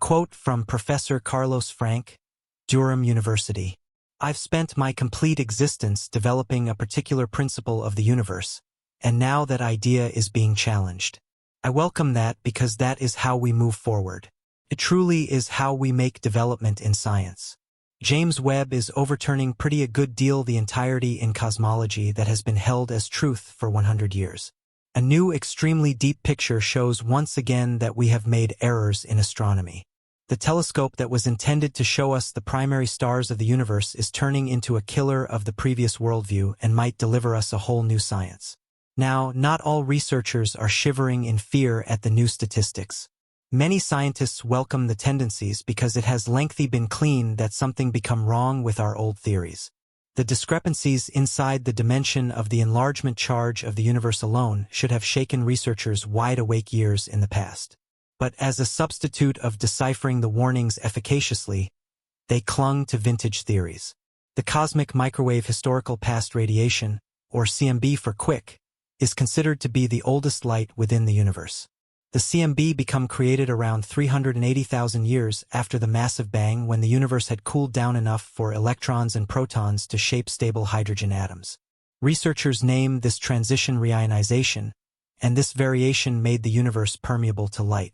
Quote from Professor Carlos Frank, Durham University. I've spent my complete existence developing a particular principle of the universe, and now that idea is being challenged. I welcome that because that is how we move forward. It truly is how we make development in science. James Webb is overturning pretty a good deal the entirety in cosmology that has been held as truth for 100 years. A new extremely deep picture shows once again that we have made errors in astronomy. The telescope that was intended to show us the primary stars of the universe is turning into a killer of the previous worldview and might deliver us a whole new science. Now, not all researchers are shivering in fear at the new statistics. Many scientists welcome the tendencies because it has lengthy been clean that something become wrong with our old theories. The discrepancies inside the dimension of the enlargement charge of the universe alone should have shaken researchers wide awake years in the past. But as a substitute of deciphering the warnings efficaciously, they clung to vintage theories. The cosmic microwave historical past radiation, or CMB for quick, is considered to be the oldest light within the universe. The CMB became created around 380,000 years after the massive bang when the universe had cooled down enough for electrons and protons to shape stable hydrogen atoms. Researchers name this transition reionization, and this variation made the universe permeable to light.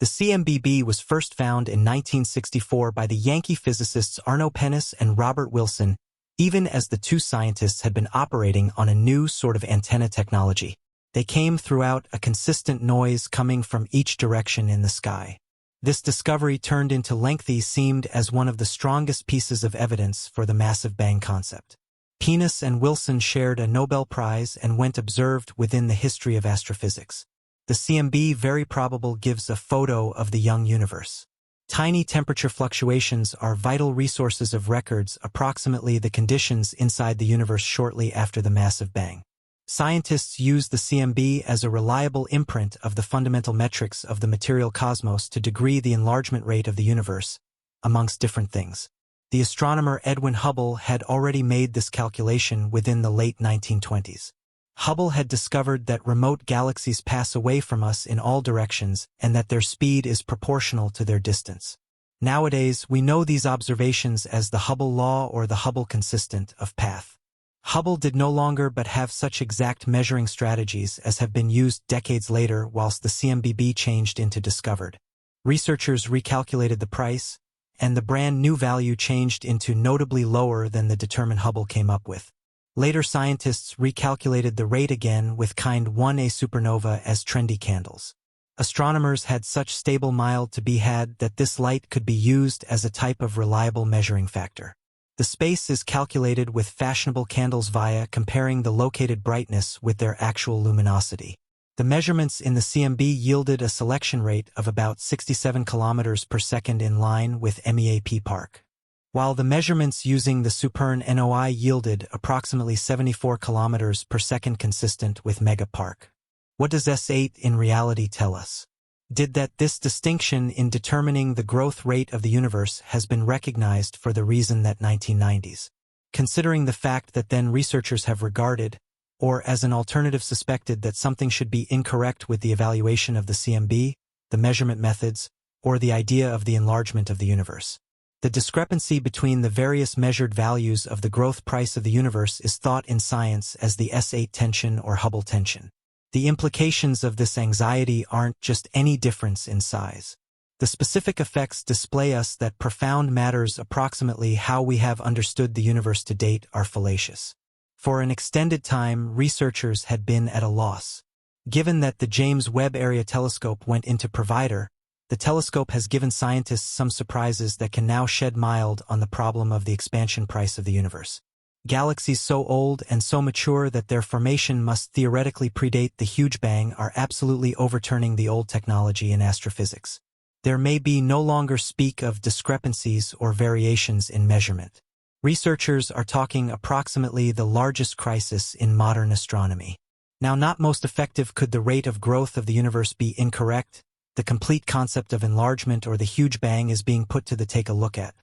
The CMBB was first found in 1964 by the Yankee physicists Arno Pennis and Robert Wilson, even as the two scientists had been operating on a new sort of antenna technology. They came throughout a consistent noise coming from each direction in the sky. This discovery turned into lengthy seemed as one of the strongest pieces of evidence for the massive bang concept. Pennis and Wilson shared a Nobel Prize and went observed within the history of astrophysics. The CMB very probable gives a photo of the young universe. Tiny temperature fluctuations are vital resources of records approximately the conditions inside the universe shortly after the massive bang. Scientists use the CMB as a reliable imprint of the fundamental metrics of the material cosmos to degree the enlargement rate of the universe, amongst different things. The astronomer Edwin Hubble had already made this calculation within the late 1920s. Hubble had discovered that remote galaxies pass away from us in all directions and that their speed is proportional to their distance. Nowadays, we know these observations as the Hubble law or the Hubble consistent of path. Hubble did no longer but have such exact measuring strategies as have been used decades later whilst the CMBB changed into discovered. Researchers recalculated the price, and the brand new value changed into notably lower than the determined Hubble came up with. Later scientists recalculated the rate again with kind 1A supernova as trendy candles. Astronomers had such stable mild to be had that this light could be used as a type of reliable measuring factor. The space is calculated with fashionable candles via comparing the located brightness with their actual luminosity. The measurements in the CMB yielded a selection rate of about 67 kilometers per second in line with MEAP Park, while the measurements using the Supern NOI yielded approximately 74 kilometers per second consistent with Mega Park. What does S8 in reality tell us? Did that this distinction in determining the growth rate of the universe has been recognized for the reason that 1990s. Considering the fact that then researchers have regarded, or as an alternative suspected that something should be incorrect with the evaluation of the CMB, the measurement methods, or the idea of the enlargement of the universe. The discrepancy between the various measured values of the growth price of the universe is thought in science as the S8 tension or Hubble tension. The implications of this anxiety aren't just any difference in size. The specific effects display us that profound matters approximately how we have understood the universe to date are fallacious. For an extended time, researchers had been at a loss. Given that the James Webb Area Telescope went into provider, the telescope has given scientists some surprises that can now shed mild on the problem of the expansion price of the universe. Galaxies so old and so mature that their formation must theoretically predate the huge bang are absolutely overturning the old technology in astrophysics. There may be no longer speak of discrepancies or variations in measurement. Researchers are talking approximately the largest crisis in modern astronomy. Now, not most effective could the rate of growth of the universe be incorrect. The complete concept of enlargement or the huge bang is being put to the take a look at.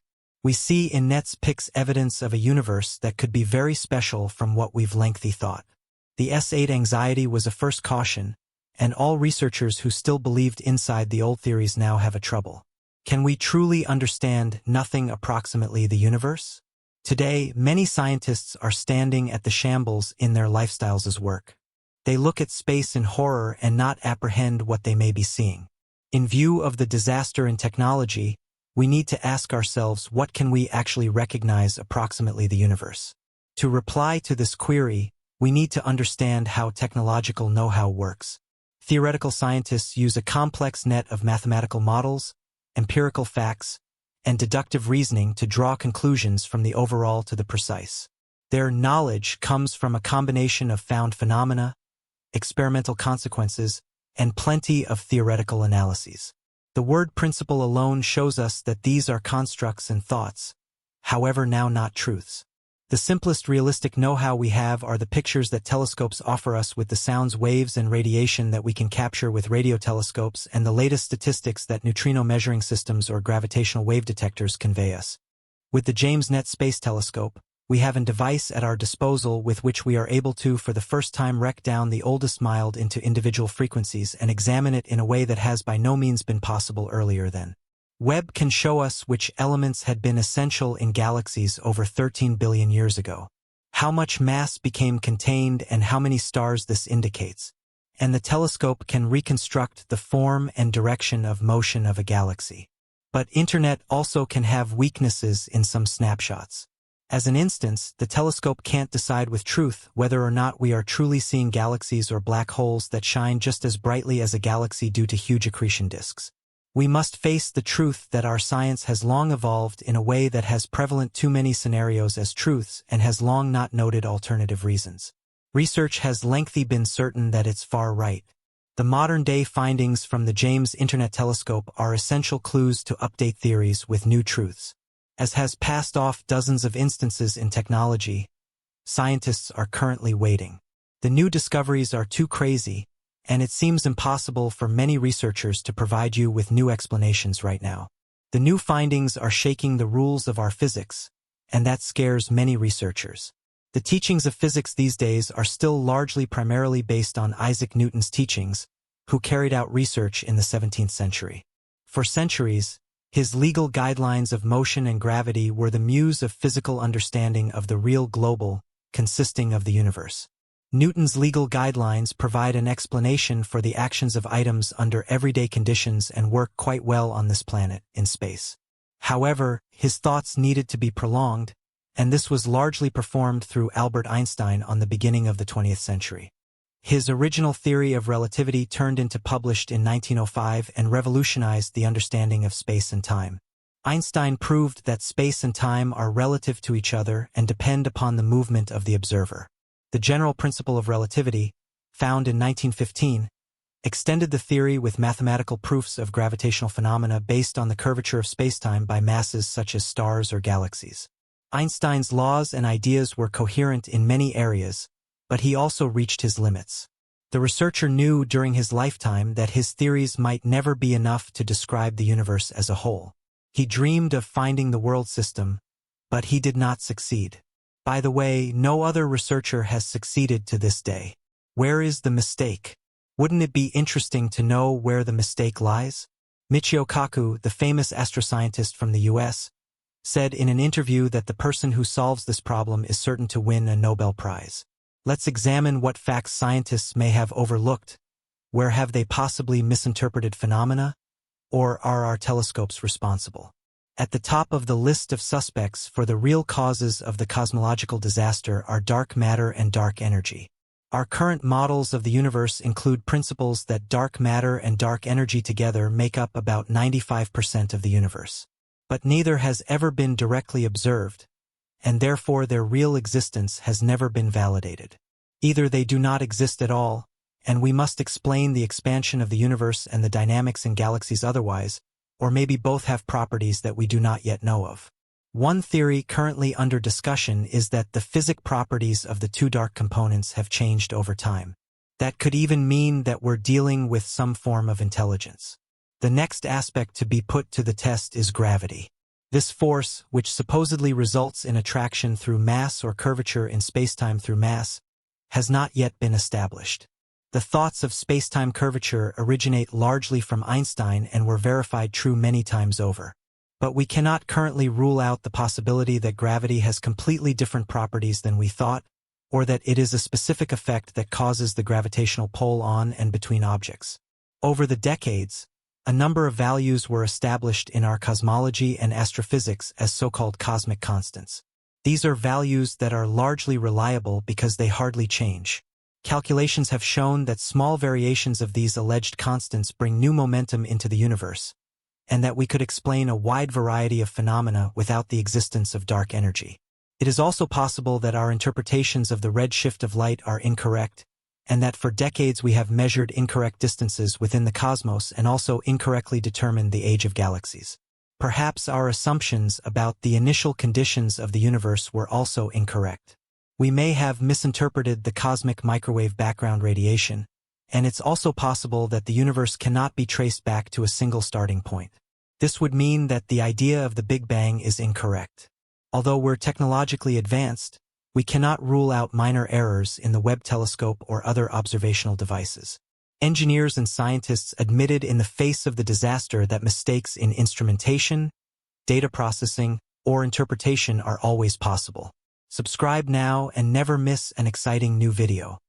We see in Nets Pics evidence of a universe that could be very special from what we've lengthy thought. The S8 anxiety was a first caution, and all researchers who still believed inside the old theories now have a trouble. Can we truly understand nothing approximately the universe? Today, many scientists are standing at the shambles in their lifestyles as work. They look at space in horror and not apprehend what they may be seeing. In view of the disaster in technology, we need to ask ourselves, what can we actually recognize approximately the universe? To reply to this query, we need to understand how technological know-how works. Theoretical scientists use a complex net of mathematical models, empirical facts, and deductive reasoning to draw conclusions from the overall to the precise. Their knowledge comes from a combination of found phenomena, experimental consequences, and plenty of theoretical analyses. The word principle alone shows us that these are constructs and thoughts, however now not truths. The simplest realistic know-how we have are the pictures that telescopes offer us with the sounds, waves, and radiation that we can capture with radio telescopes, and the latest statistics that neutrino measuring systems or gravitational wave detectors convey us. With the James Net Space Telescope, we have a device at our disposal with which we are able to, for the first time, wreck down the oldest mild into individual frequencies and examine it in a way that has by no means been possible earlier then. Webb can show us which elements had been essential in galaxies over 13 billion years ago, how much mass became contained and how many stars this indicates, and the telescope can reconstruct the form and direction of motion of a galaxy. But Internet also can have weaknesses in some snapshots. As an instance, the telescope can't decide with truth whether or not we are truly seeing galaxies or black holes that shine just as brightly as a galaxy due to huge accretion disks. We must face the truth that our science has long evolved in a way that has prevalent too many scenarios as truths and has long not noted alternative reasons. Research has lengthy been certain that it's far right. The modern-day findings from the James Internet Telescope are essential clues to update theories with new truths. As has passed off dozens of instances in technology, scientists are currently waiting. The new discoveries are too crazy, and it seems impossible for many researchers to provide you with new explanations right now. The new findings are shaking the rules of our physics, and that scares many researchers. The teachings of physics these days are still largely primarily based on Isaac Newton's teachings, who carried out research in the 17th century. For centuries, his legal guidelines of motion and gravity were the muse of physical understanding of the real global, consisting of the universe. Newton's legal guidelines provide an explanation for the actions of items under everyday conditions and work quite well on this planet, in space. However, his thoughts needed to be prolonged, and this was largely performed through Albert Einstein on the beginning of the 20th century. His original theory of relativity turned into published in 1905 and revolutionized the understanding of space and time. Einstein proved that space and time are relative to each other and depend upon the movement of the observer. The general principle of relativity, found in 1915, extended the theory with mathematical proofs of gravitational phenomena based on the curvature of spacetime by masses such as stars or galaxies. Einstein's laws and ideas were coherent in many areas, but he also reached his limits. The researcher knew during his lifetime that his theories might never be enough to describe the universe as a whole. He dreamed of finding the world system, but he did not succeed. By the way, no other researcher has succeeded to this day. Where is the mistake? Wouldn't it be interesting to know where the mistake lies? Michio Kaku, the famous astroscientist from the US, said in an interview that the person who solves this problem is certain to win a Nobel Prize. Let's examine what facts scientists may have overlooked. Where have they possibly misinterpreted phenomena? Or are our telescopes responsible? At the top of the list of suspects for the real causes of the cosmological disaster are dark matter and dark energy. Our current models of the universe include principles that dark matter and dark energy together make up about 95% of the universe. But neither has ever been directly observed, and therefore their real existence has never been validated. Either they do not exist at all, and we must explain the expansion of the universe and the dynamics in galaxies otherwise, or maybe both have properties that we do not yet know of. One theory currently under discussion is that the physical properties of the two dark components have changed over time. That could even mean that we're dealing with some form of intelligence. The next aspect to be put to the test is gravity. This force, which supposedly results in attraction through mass or curvature in spacetime through mass, has not yet been established. The thoughts of spacetime curvature originate largely from Einstein and were verified true many times over. But we cannot currently rule out the possibility that gravity has completely different properties than we thought, or that it is a specific effect that causes the gravitational pull on and between objects. Over the decades, a number of values were established in our cosmology and astrophysics as so-called cosmic constants. These are values that are largely reliable because they hardly change. Calculations have shown that small variations of these alleged constants bring new momentum into the universe, and that we could explain a wide variety of phenomena without the existence of dark energy. It is also possible that our interpretations of the redshift of light are incorrect, and that for decades we have measured incorrect distances within the cosmos and also incorrectly determined the age of galaxies. Perhaps our assumptions about the initial conditions of the universe were also incorrect. We may have misinterpreted the cosmic microwave background radiation, and it's also possible that the universe cannot be traced back to a single starting point. This would mean that the idea of the Big Bang is incorrect. Although we're technologically advanced, we cannot rule out minor errors in the Webb telescope or other observational devices. Engineers and scientists admitted in the face of the disaster that mistakes in instrumentation, data processing, or interpretation are always possible. Subscribe now and never miss an exciting new video.